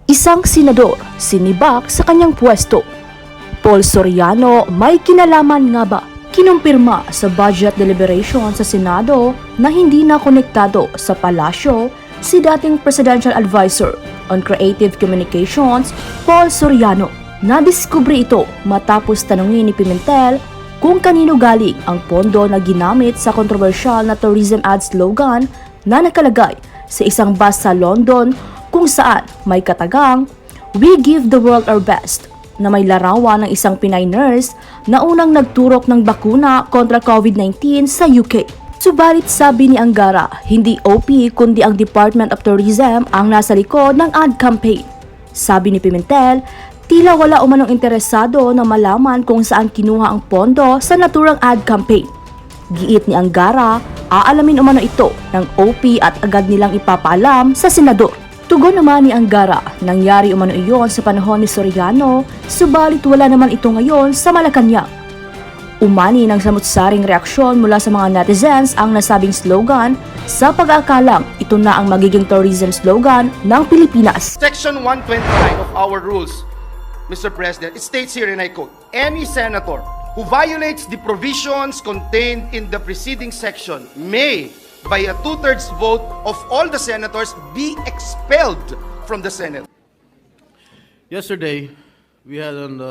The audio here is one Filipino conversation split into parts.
Isang senador sinibak sa kanyang pwesto. Paul Soriano, may kinalaman nga ba? Kinumpirma sa budget deliberation sa Senado na hindi na konektado sa palasyo si dating Presidential Advisor on Creative Communications, Paul Soriano. Nadiskubre ito matapos tanungin ni Pimentel kung kanino galing ang pondo na ginamit sa kontrobersyal na tourism ad slogan na nakalagay sa isang bus sa London kung saan may katagang "We give the world our best" na may larawan ng isang Pinay nurse na unang nagturok ng bakuna kontra COVID-19 sa UK. Subalit sabi ni Angara, hindi OP kundi ang Department of Tourism ang nasa likod ng ad campaign. Sabi ni Pimentel, tila wala umanong interesado na malaman kung saan kinuha ang pondo sa naturang ad campaign. Giit ni Angara, aalamin umano ito ng OP at agad nilang ipapaalam sa senador. Tugon naman ni Angara, nangyari umano iyon sa panahon ni Soriano, subalit wala naman ito ngayon sa Malacanang. Umani ng samut-saring reaksyon mula sa mga netizens ang nasabing slogan sa pag-aakalang ito na ang magiging tourism slogan ng Pilipinas. Section 129 of our rules, Mr. President, it states here, and I quote, "Any senator who violates the provisions contained in the preceding section may, by a two-thirds vote of all the senators, be expelled from the Senate." Yesterday, we had an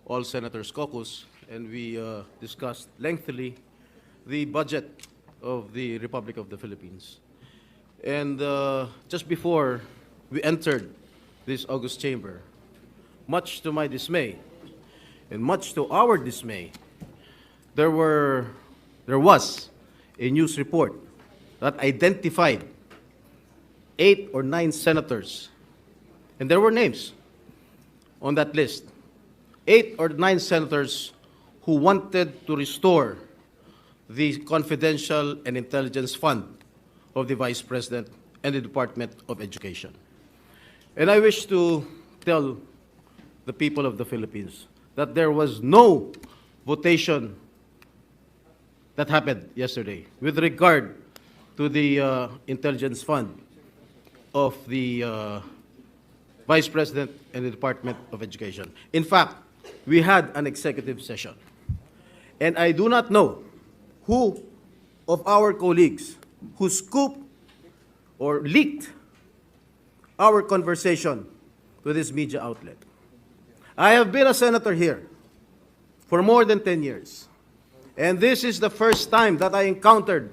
all senators caucus, and we discussed lengthily the budget of the Republic of the Philippines. And just before we entered this august chamber, much to my dismay, and much to our dismay, there was a news report that identified 8 or 9 senators, and there were names on that list. 8 or 9 senators who wanted to restore the confidential and intelligence fund of the Vice President and the Department of Education. And I wish to tell the people of the Philippines that there was no votation that happened yesterday with regard to the intelligence fund of the Vice President and the Department of Education. In fact, we had an executive session. And I do not know who of our colleagues who scooped or leaked our conversation to this media outlet. I have been a senator here for more than 10 years. And this is the first time that I encountered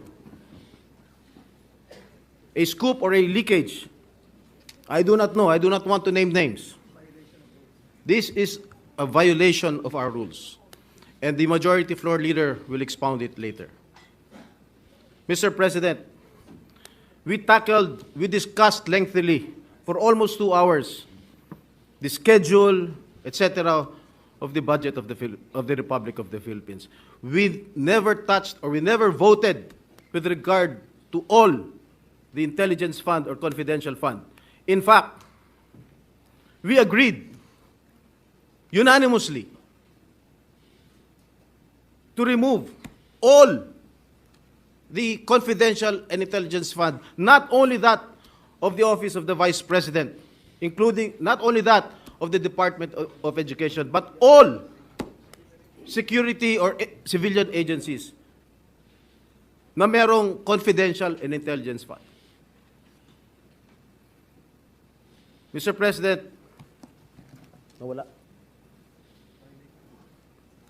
a scoop or a leakage. I do not know. I do not want to name names. This is a violation of our rules. And the majority floor leader will expound it later. Mr. President, we discussed lengthily for almost 2 hours the schedule, etc., of the budget of the Republic of the Philippines. We never touched or we never voted with regard to all the intelligence fund or confidential fund. In fact, we agreed unanimously to remove all the confidential and intelligence fund, not only that of the Office of the Vice President, including not only that of the Department of Education, but all security or civilian agencies na merong confidential and intelligence fund. Mr. President, nawala.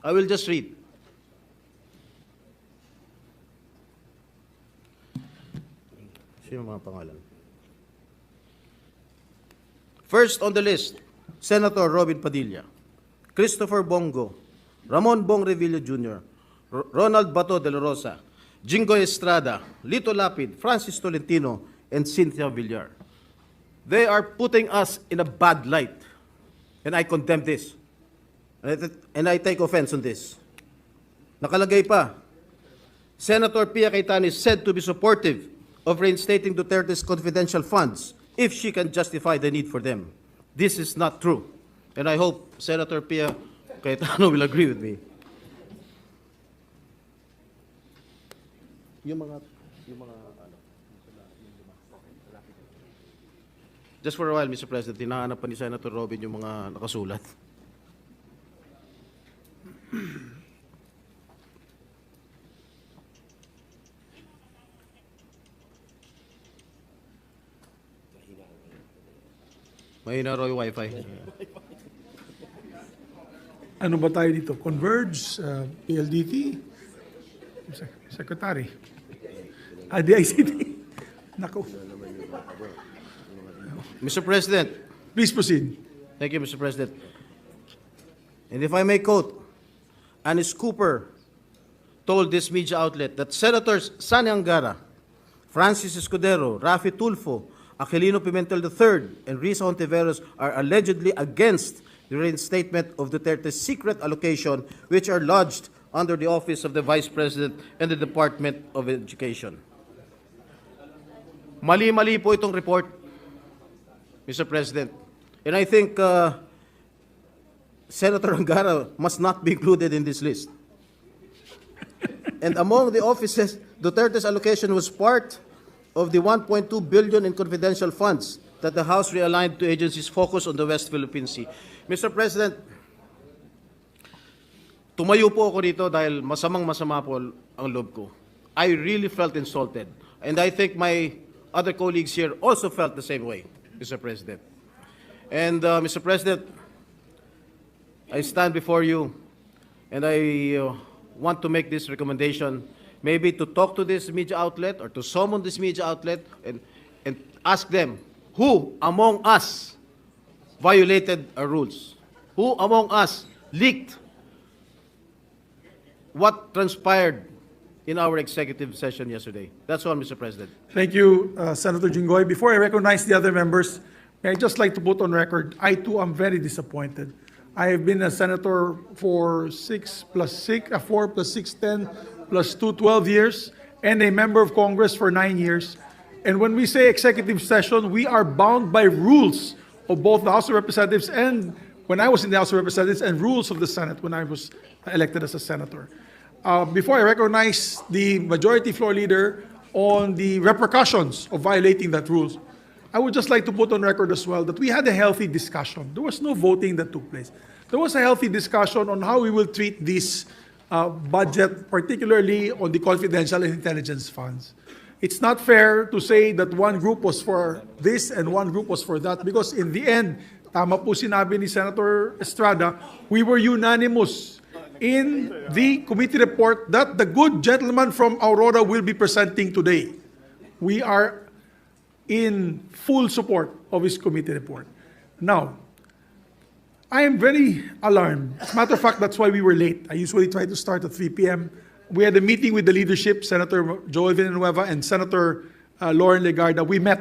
I will just read. Sino mga pangalan? First on the list, Senator Robin Padilla, Christopher Bongo, Ramon Bong Revilla Jr., Ronald Bato de la Rosa, Jingoy Estrada, Lito Lapid, Francis Tolentino, and Cynthia Villar. They are putting us in a bad light, and I condemn this. And I take offense on this. Nakalagay pa, Senator Pia Cayetano is said to be supportive of reinstating Duterte's confidential funds if she can justify the need for them. This is not true. And I hope Senator Pia Cayetano will agree with me. Yung mga Just for a while, Mr. President, hinahanap pa ni Senator Robin yung mga nakasulat. Mahina raw yung wifi. Ano ba tayo dito? Converge, PLDT, Secretary, DICT. Nako. Mr. President, Please proceed. thank you, Mr. President. And if I may quote, Anis Cooper told this media outlet that Senators Sani Angara, Francis Escudero, Rafi Tulfo, Aquilino Pimentel III, and Risa Hontiveros are allegedly against the reinstatement of Duterte's secret allocation, which are lodged under the Office of the Vice President and the Department of Education. Mali-mali po itong report, Mr. President. And I think Senator Angara must not be included in this list. And among the offices, Duterte's allocation was part of the 1.2 billion in confidential funds that the House realigned to agencies focused on the West Philippine Sea. Mr. President, tumayo po ako dito dahil masamang-masama po ang loob ko. I really felt insulted. And I think my other colleagues here also felt the same way, Mr. President. And Mr. President, I stand before you and I want to make this recommendation, maybe to talk to this media outlet or to summon this media outlet and ask them, who among us violated our rules? Who among us leaked what transpired in our executive session yesterday? That's all, Mr. President. Thank you, Senator Jinggoy. Before I recognize the other members, may I just like to put on record, I too am very disappointed. I have been a senator for 4 plus 6, 10 plus 2, 12 years, and a member of Congress for 9 years. And when we say executive session, we are bound by rules of both the House of Representatives and when I was in the House of Representatives and rules of the Senate when I was elected as a senator. Before I recognize the majority floor leader on the repercussions of violating that rules, I would just like to put on record as well that we had a healthy discussion. There was no voting that took place. There was a healthy discussion on how we will treat this budget, particularly on the confidential and intelligence funds. It's not fair to say that one group was for this and one group was for that because in the end, tama po sinabi ni Senator Estrada, we were unanimous in the committee report that the good gentleman from Aurora will be presenting today. We are in full support of his committee report. Now, I am very alarmed. As a matter of fact, that's why we were late. I usually try to start at 3 p.m. We had a meeting with the leadership, Senator Joel Villanueva and Senator Lauren Legarda. We met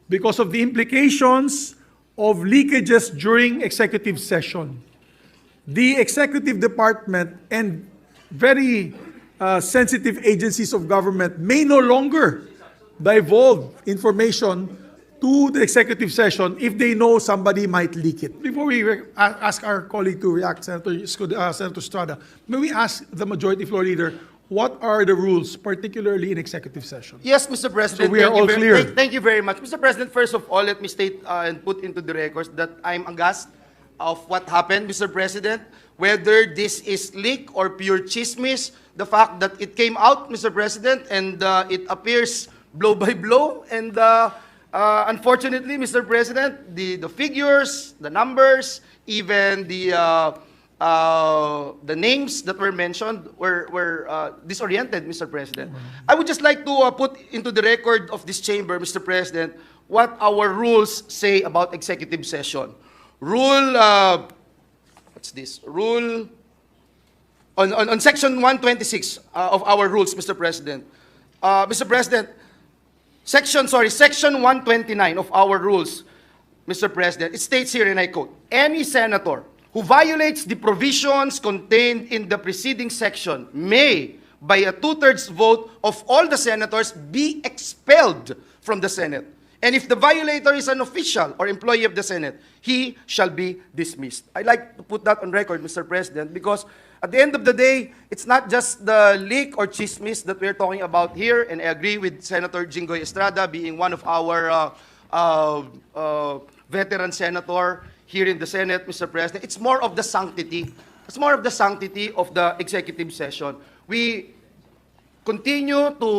because of the implications of leakages during executive session. The executive department and very sensitive agencies of government may no longer divulge information to the executive session if they know somebody might leak it. Before we ask our colleague to react, Senator Estrada, may we ask the majority floor leader, what are the rules, particularly in executive session? Yes, Mr. President. So we are all clear. Thank you very much. Mr. President, first of all, let me state and put into the records that I'm aghast of what happened, Mr. President. Whether this is leak or pure chismis, the fact that it came out, Mr. President, and it appears blow by blow, and unfortunately, Mr. President, the figures, the numbers, even the names that were mentioned were disoriented, Mr. President. I would just like to put into the record of this chamber, Mr. President, what our rules say about executive session. Rule, what's this? Rule, on section 126 of our rules, Mr. President. Mr. President, Section 129 of our rules, Mr. President, it states here, and I quote, any senator who violates the provisions contained in the preceding section may, by a 2/3 vote of all the senators, be expelled from the Senate. And if the violator is an official or employee of the Senate, he shall be dismissed. I'd like to put that on record, Mr. President, because at the end of the day, it's not just the leak or chismis that we're talking about here, and I agree with Senator Jinggoy Estrada being one of our veteran senator here in the Senate, Mr. President. It's more of the sanctity. It's more of the sanctity of the executive session. We continue to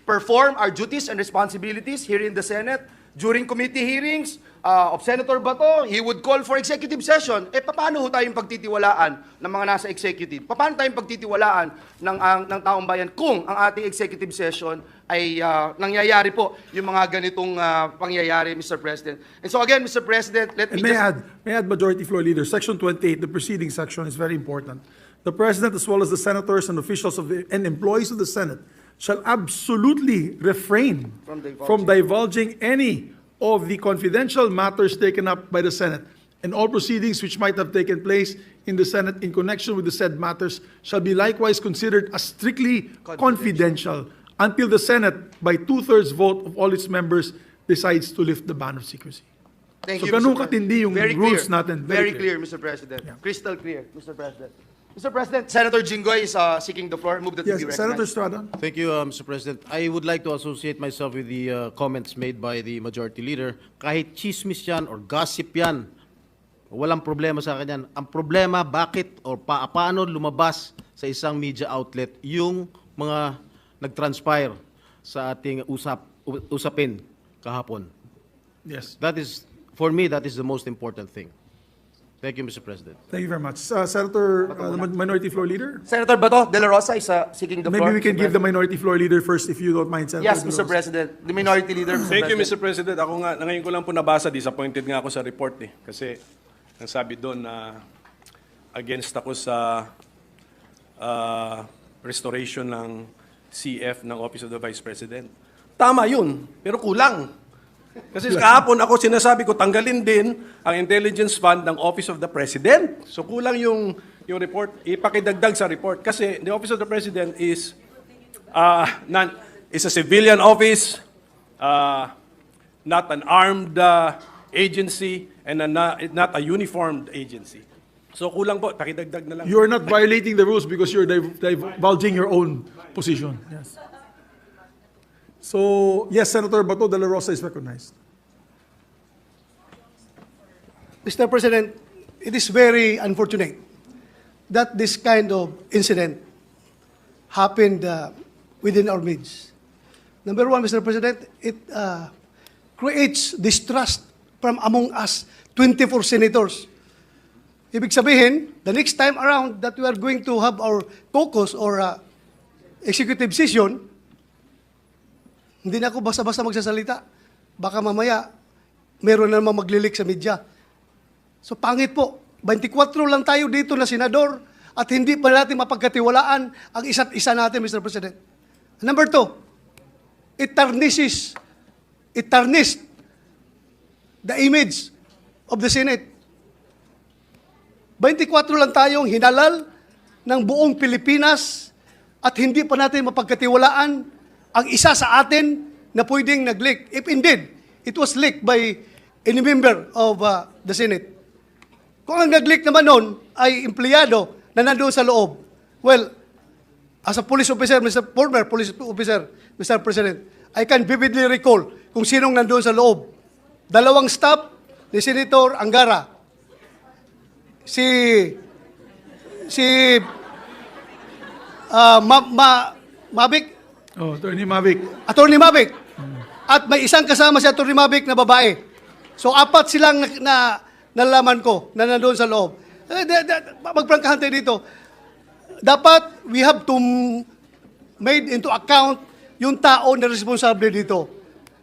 perform our duties and responsibilities here in the Senate. During committee hearings of Senator Bato, he would call for executive session. Paano ho tayong pagtitiwalaan ng mga nasa executive? Paano tayong pagtitiwalaan ng taong bayan kung ang ating executive session ay nangyayari po yung mga ganitong pangyayari, Mr. President? And so again, Mr. President, let me And may I add, Majority Floor Leader, Section 28, the preceding section is very important. The President, as well as the senators and officials and employees of the Senate, shall absolutely refrain from divulging any of the confidential matters taken up by the Senate, and all proceedings which might have taken place in the Senate in connection with the said matters shall be likewise considered as strictly confidential until the Senate, by 2/3 vote of all its members, decides to lift the ban of secrecy. Thank So you, ganun Mr. katindi yung Very rules clear. natin. Very clear, Mr. President. Crystal clear, Mr. President. Mr. President, Senator Jinggoy is seeking the floor. Move that Yes, he be Senator recognized. Estrada. Thank you, Mr. President. I would like to associate myself with the comments made by the Majority Leader. Kahit chismis yan or gossip yan, walang problema sa akin yan. Ang problema, bakit or paano lumabas sa isang media outlet yung mga nag-transpire sa ating usapin kahapon. Yes. That is, for me, that is the most important thing. Thank you, Mr. President. Thank you very much. Senator, Minority Floor Leader? Senator Bato de la Rosa is seeking the floor. Maybe we can Mr. give the President. Minority Floor Leader first if you don't mind, Senator. Yes, De La Mr. Rosa. President. The Minority Leader, Mr. Thank you, President. Mr. President. Ako nga, ngayon ko lang po nabasa, disappointed nga ako sa report eh. Kasi, ang sabi doon na against ako sa restoration ng CF ng Office of the Vice President. Tama yun, pero kulang. Kasi kahapon ako sinasabi ko, tanggalin din ang intelligence fund ng Office of the President. So kulang yung report, ipakidagdag sa report. Kasi the Office of the President is is a civilian office, not an armed agency, and not a uniformed agency. So kulang po, pakidagdag na lang. You are not violating the rules because you're divulging your own position. Yes. So, yes, Senator Bato de la Rosa is recognized. Mr. President, it is very unfortunate that this kind of incident happened within our midst. Number one, Mr. President, it creates distrust from among us 24 senators. Ibig sabihin, the next time around that we are going to have our caucus or executive session, hindi na ako basta-basta magsasalita. Baka mamaya, meron na naman maglilik sa media. So pangit po, 24 lang tayo dito na senador at hindi pa natin mapagkatiwalaan ang isa't isa natin, Mr. President. Number two, it tarnished the image of the Senate. 24 lang tayong hinalal ng buong Pilipinas at hindi pa natin mapagkatiwalaan ang isa sa atin na pwedeng nag-leak. If indeed, it was leaked by any member of the Senate. Kung ang nag-leak naman noon ay empleyado na nandoon sa loob, well, as a police officer, former police officer, Mr. President, I can vividly recall kung sinong nandoon sa loob. 2 staff ni Senator Angara. Mavic, Oh, Attorney Mavic. Attorney Mavic. At may isang kasama si Attorney Mavic na babae. So, 4 silang nalaman ko na nandoon sa loob. Magprangkahan tayo dito. Dapat, we have to made into account yung tao na responsable dito.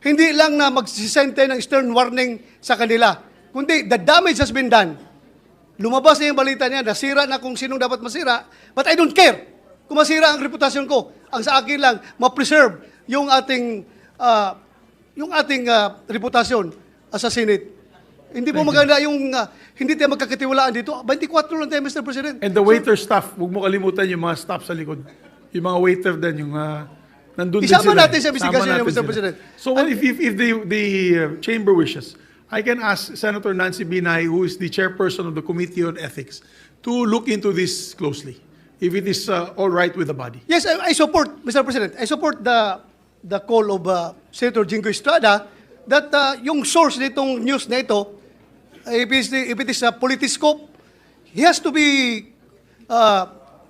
Hindi lang na magsisend tayo ng stern warning sa kanila. Kundi, the damage has been done. Lumabas na yung balita niya, nasira na kung sinong dapat masira, but I don't care kung masira ang reputasyon ko. Ang sa akin lang, ma-preserve yung ating reputasyon sa Senate. Hindi po maganda yung hindi tayo magkakatiwalaan dito. 24 lang tayo, Mr. President. And the waiter staff, huwag mo kalimutan yung mga staff sa likod. Yung mga waiter din, yung nandun din Isama sila. natin sa investigasyon niya, Mr. sila. President. So what if the chamber wishes, I can ask Senator Nancy Binay, who is the chairperson of the Committee on Ethics, to look into this closely, if it is all right with the body. Yes, I support, Mr. President, I support the call of Senator Jingo Estrada that yung source nitong news na ito, if it is a politiscope, he has to be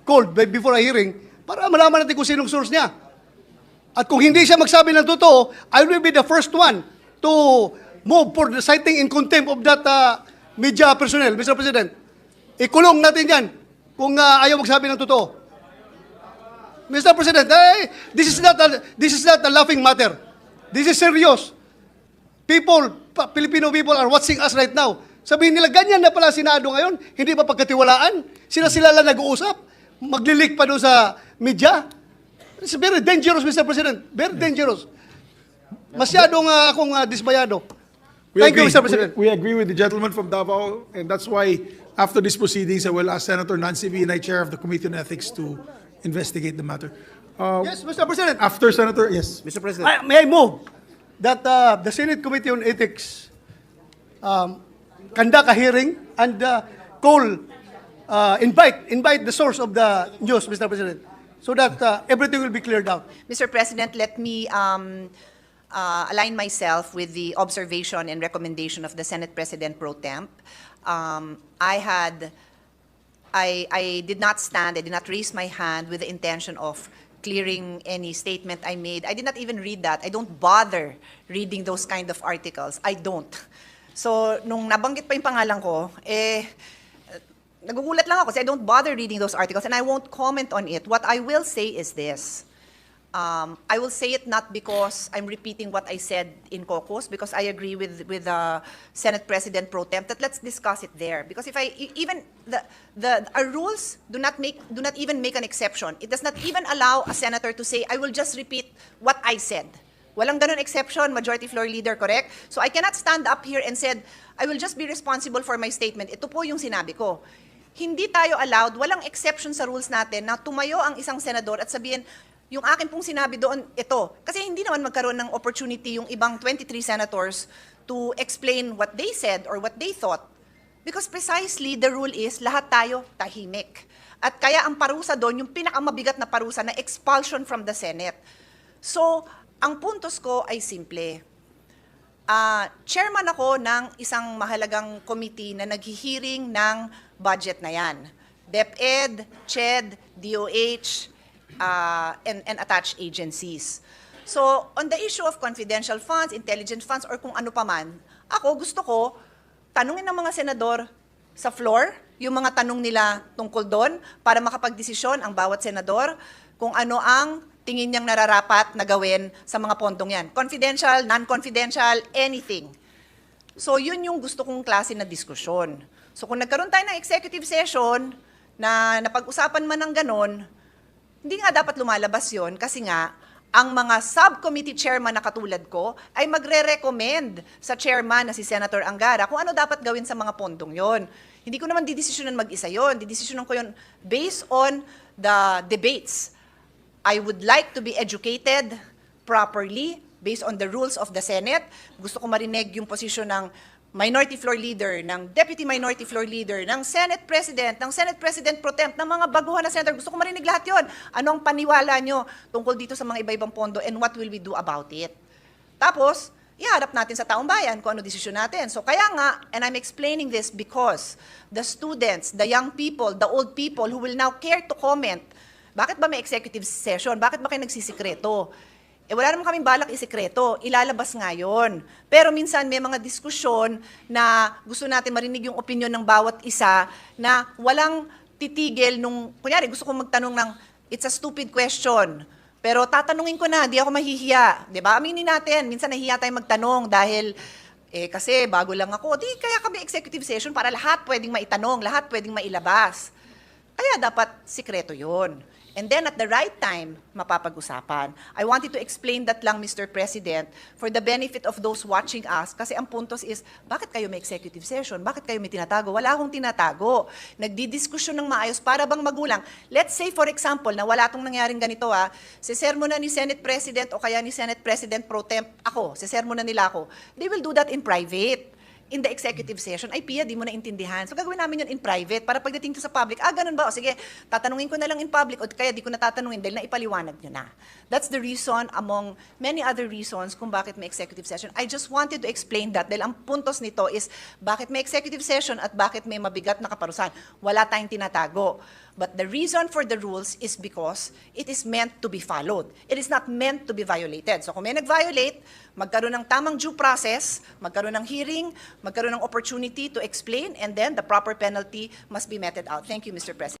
called before a hearing para malaman natin kung sinong source niya. At kung hindi siya magsabi ng totoo, I will be the first one to move for the citing in contempt of that media personnel, Mr. President. Ikulong natin yan kung ayaw magsabi ng totoo. Mr. President, this is not a laughing matter. This is serious. Filipino people are watching us right now. Sabihin nila, ganyan na pala Senado ngayon, hindi ba pagkatiwalaan? Sila lang nag-uusap, maglilik pa doon sa media. It's very dangerous, Mr. President. Very dangerous. Masyadong akong dismayado. Thank you, Mr. President. We agree with the gentleman from Davao, and that's why after these proceedings, I will ask Senator Nancy Binay, Chair of the Committee on Ethics, to investigate the matter. Yes, Mr. President. After Senator, yes. Mr. President. May I move that the Senate Committee on Ethics conduct a hearing and invite the source of the news, Mr. President, so that everything will be cleared out. Mr. President, let me align myself with the observation and recommendation of the Senate President Pro Temp. I did not stand, I did not raise my hand with the intention of clearing any statement I made. I did not even read that. I don't bother reading those kind of articles. I don't. So, nung nabanggit pa yung pangalan ko, nagugulat lang ako kasi I don't bother reading those articles and I won't comment on it. What I will say is this. I will say it not because I'm repeating what I said in caucus, because I agree with Senate President Pro Temp that let's discuss it there. Because if our rules do not even make an exception. It does not even allow a senator to say, I will just repeat what I said. Walang ganun exception, Majority Floor Leader, correct? So I cannot stand up here and said, I will just be responsible for my statement. Ito po yung sinabi ko. Hindi tayo allowed, walang exception sa rules natin na tumayo ang isang senador at sabihin, yung akin pong sinabi doon, ito. Kasi hindi naman magkaroon ng opportunity yung ibang 23 senators to explain what they said or what they thought. Because precisely the rule is, lahat tayo tahimik. At kaya ang parusa doon, yung pinakamabigat na parusa na expulsion from the Senate. So, ang puntos ko ay simple. Chairman ako ng isang mahalagang committee na naghihiring ng budget na yan. DepEd, CHED, DOH, and attached agencies. So, on the issue of confidential funds, intelligence funds, or kung ano pa man, ako gusto ko, tanungin ng mga senador sa floor, yung mga tanong nila tungkol doon, para makapagdesisyon ang bawat senador kung ano ang tingin niyang nararapat na gawin sa mga pondong yan. Confidential, non-confidential, anything. So, yun yung gusto kong klase na diskusyon. So, kung nagkaroon tayo ng executive session na napag-usapan man ng ganon, hindi nga dapat lumalabas yon kasi nga, ang mga subcommittee chairman na katulad ko ay magre-recommend sa chairman na si Senator Angara kung ano dapat gawin sa mga pondong yon. Hindi ko naman didesisyonan mag-isa yon. Didesisyonan ko yon based on the debates. I would like to be educated properly based on the rules of the Senate. Gusto ko marinig yung posisyon ng Minority Floor Leader, ng Deputy Minority Floor Leader, ng Senate President, ng Senate President Pro Temp, ng mga baguhan na senator. Gusto ko marinig lahat yon. Anong paniwala nyo tungkol dito sa mga iba-ibang pondo and what will we do about it? Tapos, iharap natin sa taong bayan kung ano desisyon natin. So kaya nga, and I'm explaining this because the students, the young people, the old people who will now care to comment, bakit ba may executive session? Bakit ba kayo nagsisikreto? Wala naman kaming balak isikreto, ilalabas nga yun. Pero minsan may mga diskusyon na gusto natin marinig yung opinion ng bawat isa na walang titigil nung, kunyari gusto kong magtanong ng, it's a stupid question, pero tatanungin ko na, di ako mahihiya. Diba? Aminin natin, minsan nahihiya tayong magtanong dahil, kasi bago lang ako, di kaya kami executive session para lahat pwedeng maitanong, lahat pwedeng mailabas. Kaya dapat sikreto yun. And then at the right time, mapapag-usapan. I wanted to explain that lang, Mr. President, for the benefit of those watching us. Kasi ang puntos is, bakit kayo may executive session? Bakit kayo may tinatago? Wala akong tinatago. Nagdidiskusyon ng maayos para bang magulang. Let's say, for example, na wala itong nangyaring ganito sisermo na ni Senate President o kaya ni Senate President Pro Temp ako, sisermo na nila ako. They will do that in private. in the executive session, ay Pia, di mo naintindihan. So gagawin namin yun in private para pagdating to sa public, ganun ba? O sige, tatanungin ko na lang in public o kaya di ko na tatanungin dahil naipaliwanag nyo na. That's the reason among many other reasons kung bakit may executive session. I just wanted to explain that dahil ang puntos nito is bakit may executive session at bakit may mabigat na kaparusahan. Wala tayong tinatago. But the reason for the rules is because it is meant to be followed. It is not meant to be violated. So kung may nag-violate, magkaroon ng tamang due process, magkaroon ng hearing, magkaroon ng opportunity to explain, and then the proper penalty must be meted out. Thank you, Mr. President.